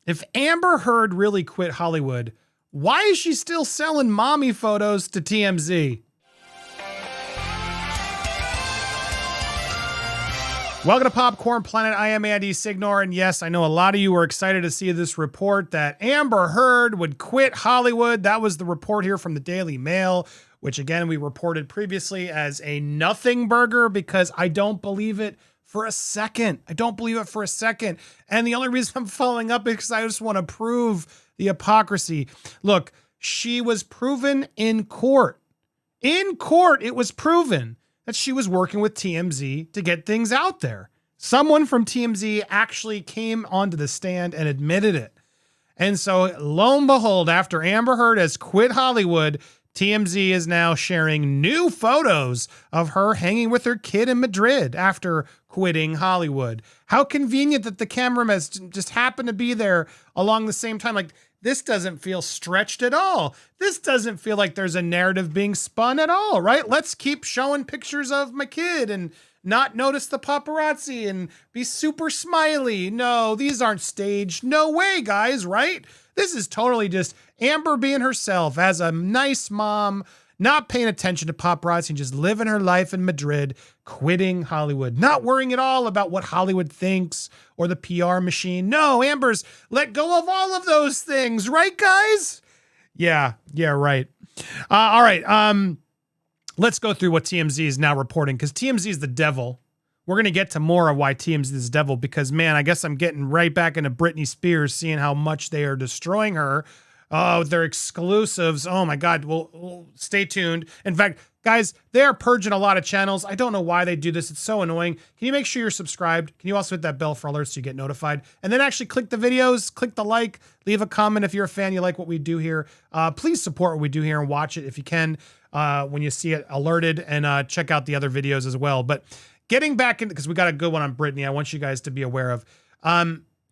If Amber Heard really quit Hollywood, why is she still selling mommy photos to TMZ? Welcome to Popcorn Planet. I am Andy Signor, and yes, I know a lot of you were excited to see this report that Amber Heard would quit Hollywood. That was the report here from the Daily Mail, which again, we reported previously as a nothing burger because I don't believe it for a second. I don't believe it for a second. And the only reason I'm following up is because I just want to prove the hypocrisy. Look, she was proven in court. In court, it was proven that she was working with TMZ to get things out there. Someone from TMZ actually came onto the stand and admitted it. And so lo and behold, after Amber Heard has quit Hollywood, TMZ is now sharing new photos of her hanging with her kid in Madrid after quitting Hollywood. How convenient that the cameraman just happened to be there along the same time. Like, this doesn't feel stretched at all. This doesn't feel like there's a narrative being spun at all, right? Let's keep showing pictures of my kid and not notice the paparazzi and be super smiley. No, these aren't staged. No way, guys, right? This is totally just Amber being herself as a nice mom, not paying attention to paparazzi and just living her life in Madrid, quitting Hollywood, not worrying at all about what Hollywood thinks or the PR machine. No, Amber's let go of all of those things, right, guys? Yeah, right. All right, let's go through what TMZ is now reporting, because TMZ is the devil. We're going to get to more of why TMZ is the devil, because, man, I guess I'm getting right back into Britney Spears, seeing how much they are destroying her. Oh, they're exclusives. Oh my God. Well, stay tuned. In fact, guys, they are purging a lot of channels. I don't know why they do this. It's so annoying. Can you make sure you're subscribed? Can you also hit that bell for alerts so you get notified? And then actually click the videos, click the like, leave a comment if you're a fan, you like what we do here. Please support what we do here and watch it if you can when you see it alerted, and check out the other videos as well. But getting back in, because we got a good one on Britney I want you guys to be aware of.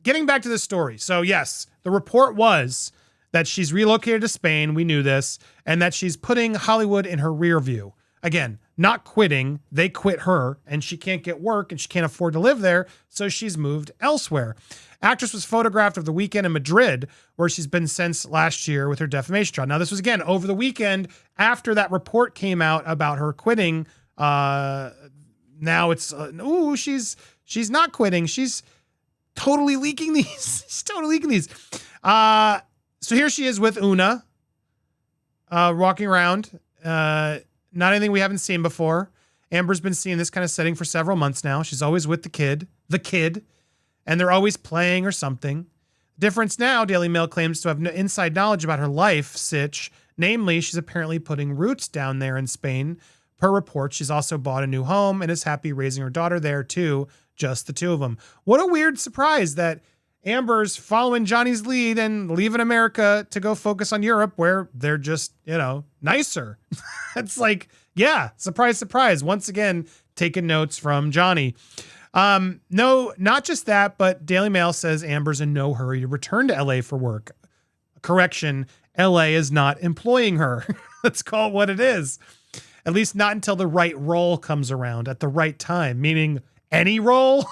Getting back to the story. So yes, the report was that she's relocated to Spain. We knew this. And that she's putting Hollywood in her rear view. Again, not quitting. They quit her and she can't get work and she can't afford to live there. So she's moved elsewhere. Actress was photographed over the weekend in Madrid, where she's been since last year with her defamation trial. Now, this was again over the weekend after that report came out about her quitting. Now it's, she's not quitting. She's totally leaking these. She's totally leaking these. So here she is with Oonagh, walking around. Not anything we haven't seen before. Amber's been seeing this kind of setting for several months now. She's always with the kid, and they're always playing or something. Difference now, Daily Mail claims to have no inside knowledge about her life sitch. Namely, she's apparently putting roots down there in Spain. Per report, she's also bought a new home and is happy raising her daughter there too, just the two of them. What a weird surprise that Amber's following Johnny's lead and leaving America to go focus on Europe, where they're just, nicer. It's like, yeah, surprise, surprise. Once again, taking notes from Johnny. No, not just that, but Daily Mail says Amber's in no hurry to return to LA for work. Correction, LA is not employing her. Let's call it what it is. At least not until the right role comes around at the right time, meaning any role.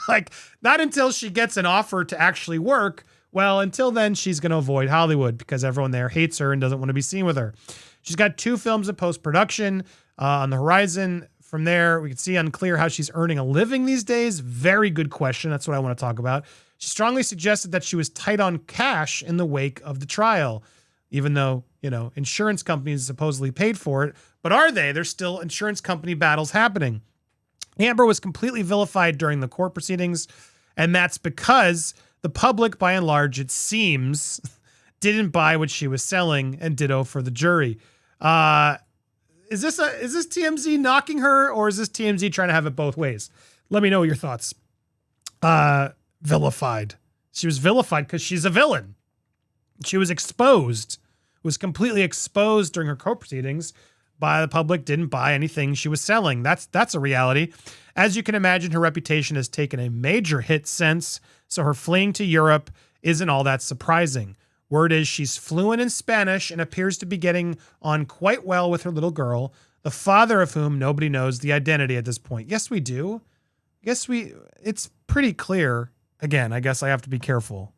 Like, not until she gets an offer to actually work. Well, until then, she's going to avoid Hollywood because everyone there hates her and doesn't want to be seen with her. She's got 2 films in post-production on the horizon. From there, we can see unclear how she's earning a living these days. Very good question. That's what I want to talk about. She strongly suggested that she was tight on cash in the wake of the trial, even though, insurance companies supposedly paid for it. But are they? There's still insurance company battles happening. Amber was completely vilified during the court proceedings, and that's because the public, by and large, it seems, didn't buy what she was selling, and ditto for the jury. Is this TMZ knocking her, or is this TMZ trying to have it both ways? Let me know your thoughts. Vilified. She was vilified because she's a villain. She was exposed, was completely exposed during her court proceedings. By the public, didn't buy anything she was selling. That's a reality. As you can imagine, her reputation has taken a major hit since, so her fleeing to Europe isn't all that surprising. Word is she's fluent in Spanish and appears to be getting on quite well with her little girl, the father of whom nobody knows the identity at this point. Yes, we do. It's pretty clear. Again, I guess I have to be careful.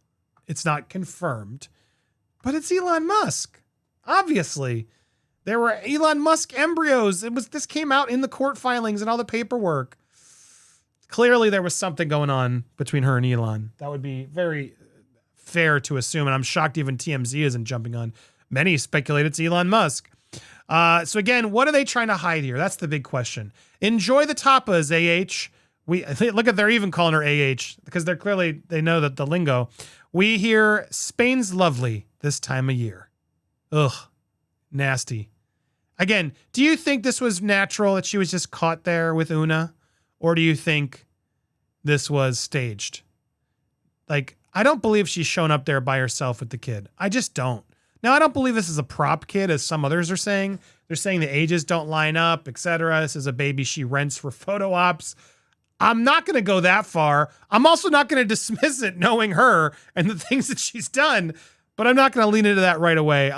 It's not confirmed, but it's Elon Musk. Obviously, there were Elon Musk embryos. This came out in the court filings and all the paperwork. Clearly, there was something going on between her and Elon. That would be very fair to assume, and I'm shocked even TMZ isn't jumping on. Many speculate it's Elon Musk. So again, what are they trying to hide here? That's the big question. Enjoy the tapas, AH. Look at, they're even calling her AH because they know that the lingo. We hear Spain's lovely this time of year. Ugh, nasty. Again, do you think this was natural that she was just caught there with Oonagh? Or do you think this was staged? Like, I don't believe she's shown up there by herself with the kid. I just don't. Now, I don't believe this is a prop kid, as some others are saying. They're saying the ages don't line up, etc. This is a baby she rents for photo ops. I'm not going to go that far. I'm also not going to dismiss it knowing her and the things that she's done, but I'm not going to lean into that right away.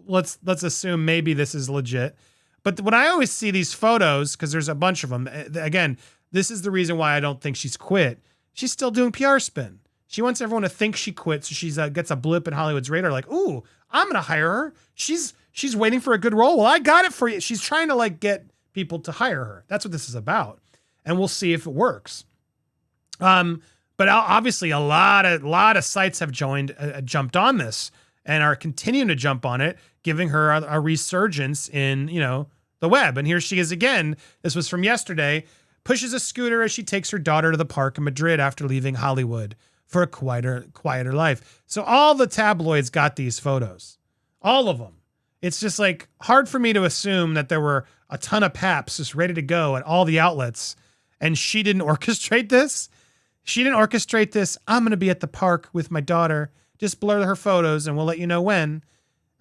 Let's assume maybe this is legit. But when I always see these photos, because there's a bunch of them, again, this is the reason why I don't think she's quit. She's still doing PR spin. She wants everyone to think she quit, so she gets a blip in Hollywood's radar, like, ooh, I'm going to hire her. She's waiting for a good role. Well, I got it for you. She's trying to get people to hire her. That's what this is about. And we'll see if it works. But obviously a lot of sites have jumped on this and are continuing to jump on it, giving her a resurgence in, the web. And here she is again. This was from yesterday. Pushes a scooter as she takes her daughter to the park in Madrid after leaving Hollywood for a quieter life. So all the tabloids got these photos, all of them. It's just hard for me to assume that there were a ton of paps just ready to go at all the outlets. And she didn't orchestrate this. I'm going to be at the park with my daughter. Just blur her photos and we'll let you know when.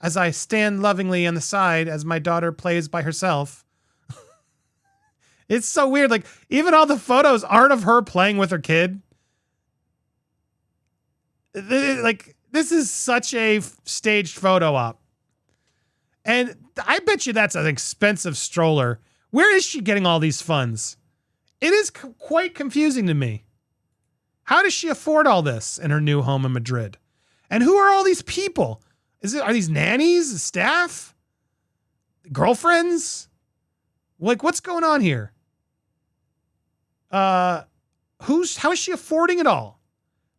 As I stand lovingly on the side as my daughter plays by herself. It's so weird. Even all the photos aren't of her playing with her kid. This is such a staged photo op. And I bet you that's an expensive stroller. Where is she getting all these funds? It is quite confusing to me. How does she afford all this in her new home in Madrid? And who are all these people? Are these nannies, staff, girlfriends? What's going on here? How is she affording it all?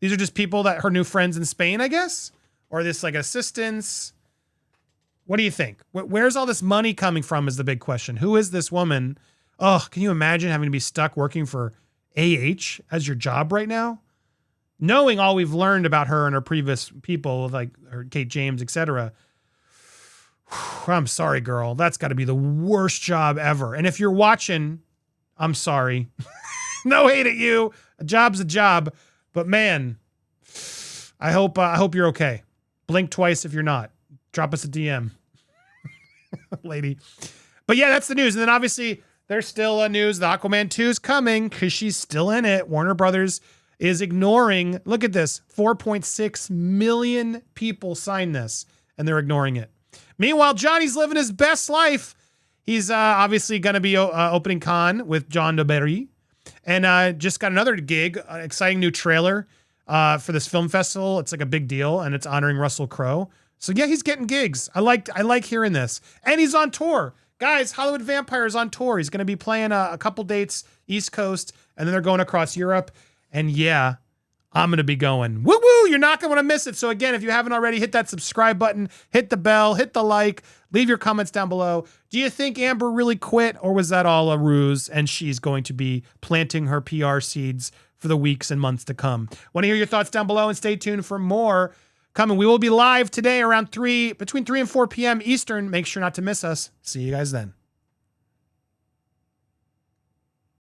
These are just people that her new friends in Spain, I guess? Or this assistants? What do you think? Where's all this money coming from is the big question. Who is this woman? Oh, can you imagine having to be stuck working for AH as your job right now? Knowing all we've learned about her and her previous people, like her Kate James, etc. I'm sorry, girl. That's got to be the worst job ever. And if you're watching, I'm sorry. No hate at you. A job's a job. But man, I hope you're okay. Blink twice if you're not. Drop us a DM, lady. But yeah, that's the news. And then obviously there's still news. The Aquaman 2 is coming because she's still in it. Warner Brothers is ignoring. Look at this. 4.6 million people signed this and they're ignoring it. Meanwhile, Johnny's living his best life. He's obviously going to be opening con with John DeBerry. And just got another gig, an exciting new trailer for this film festival. It's a big deal, and it's honoring Russell Crowe. So yeah, he's getting gigs. I like hearing this. And he's on tour. Guys, Hollywood Vampire is on tour. He's going to be playing a couple dates East Coast, and then they're going across Europe. And yeah, I'm going to be going. Woo woo! You're not going to want to miss it. So again, if you haven't already, hit that subscribe button, hit the bell, hit the like, leave your comments down below. Do you think Amber really quit, or was that all a ruse and she's going to be planting her PR seeds for the weeks and months to come? Want to hear your thoughts down below, and stay tuned for more coming. We will be live today around between 3 and 4 p.m. Eastern. Make sure not to miss us. See you guys then.